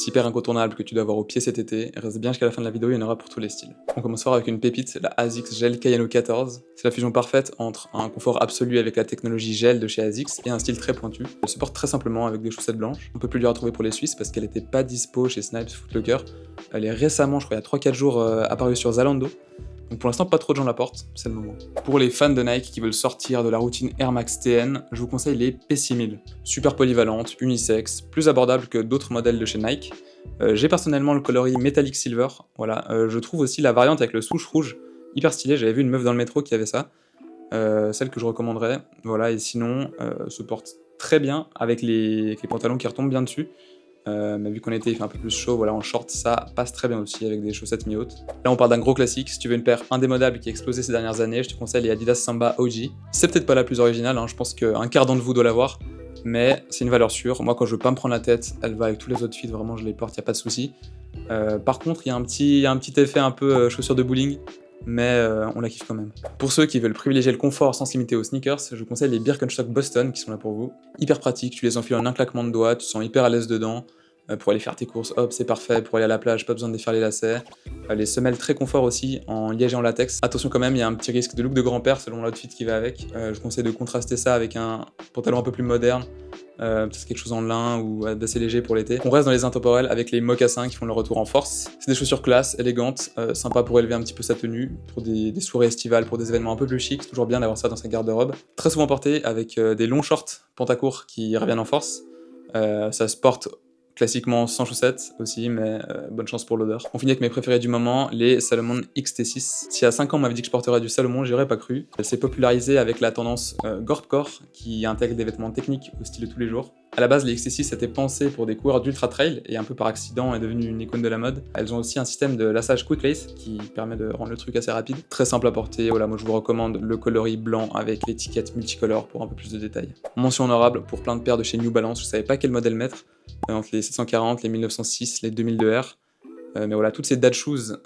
super incontournable que tu dois avoir au pied cet été. Reste bien jusqu'à la fin de la vidéo, il y en aura pour tous les styles. On commence fort avec une pépite, la ASICS Gel Kayano 14. C'est la fusion parfaite entre un confort absolu avec la technologie gel de chez ASICS et un style très pointu. Elle se porte très simplement avec des chaussettes blanches. Un peu plus dur à trouver pour les Suisses parce qu'elle n'était pas dispo chez Snipes Footlocker. Elle est récemment, je crois il y a 3-4 jours, apparue sur Zalando. Donc pour l'instant, pas trop de gens la portent, c'est le moment. Pour les fans de Nike qui veulent sortir de la routine Air Max TN, je vous conseille les P6000. Super polyvalentes, unisex, plus abordables que d'autres modèles de chez Nike. J'ai personnellement le coloris Metallic Silver, voilà. Je trouve aussi la variante avec le souche rouge hyper stylée, j'avais vu une meuf dans le métro qui avait ça. Celle que je recommanderais, voilà, et sinon, se porte très bien avec les pantalons qui retombent bien dessus. Mais vu qu'en été il fait un peu plus chaud, voilà, en short ça passe très bien aussi avec des chaussettes mi-hautes. Là on parle d'un gros classique, si tu veux une paire indémodable qui a explosé ces dernières années, je te conseille les Adidas Samba OG. C'est peut-être pas la plus originale, hein, je pense qu'un quart d'entre vous doit l'avoir, mais c'est une valeur sûre. Moi quand je veux pas me prendre la tête, elle va avec tous les autres fits, vraiment je les porte, y a pas de souci. Par contre il y a un petit effet un peu chaussure de bowling, mais on la kiffe quand même. Pour ceux qui veulent privilégier le confort sans se limiter aux sneakers, je vous conseille les Birkenstock Boston qui sont là pour vous. Hyper pratiques, tu les enfiles en un claquement de doigts, tu te sens hyper à l'aise dedans. Pour aller faire tes courses, hop, c'est parfait. Pour aller à la plage, pas besoin de défaire les lacets. Les semelles très confort aussi, en liège et en latex. Attention quand même, il y a un petit risque de look de grand-père selon l'outfit qui va avec. Je vous conseille de contraster ça avec un pantalon un peu plus moderne. Peut-être quelque chose en lin ou d'assez léger pour l'été. On reste dans les intemporels avec les mocassins qui font leur retour en force. C'est des chaussures classe, élégantes, sympa pour élever un petit peu sa tenue, pour des soirées estivales, pour des événements un peu plus chics. C'est toujours bien d'avoir ça dans sa garde-robe. Très souvent porté avec des longs shorts pantacourts qui reviennent en force. Ça se porte classiquement sans chaussettes aussi, mais bonne chance pour l'odeur. On finit avec mes préférés du moment, les Salomon XT6. Si à 5 ans on m'avait dit que je porterais du Salomon, j'y aurais pas cru. Elle s'est popularisée avec la tendance Gorpcore, qui intègre des vêtements techniques au style de tous les jours. À la base, les XT6 étaient pensées pour des coureurs d'ultra trail, et un peu par accident est devenue une icône de la mode. Elles ont aussi un système de lassage quick lace, qui permet de rendre le truc assez rapide. Très simple à porter, voilà, moi je vous recommande le coloris blanc avec l'étiquette multicolore pour un peu plus de détails. Mention honorable pour plein de paires de chez New Balance, je savais pas quel modèle mettre, entre les 740, les 1906, les 2002R. Mais voilà, toutes ces dad shoes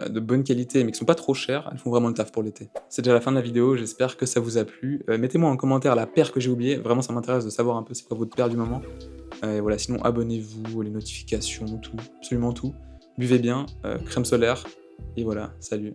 de bonne qualité mais qui sont pas trop chères, elles font vraiment le taf pour l'été. C'est déjà la fin de la vidéo, j'espère que ça vous a plu. Mettez-moi en commentaire la paire que j'ai oubliée, vraiment ça m'intéresse de savoir un peu c'est quoi votre paire du moment. Et voilà, sinon abonnez-vous, les notifications, tout, absolument tout. Buvez bien, crème solaire, et voilà, salut.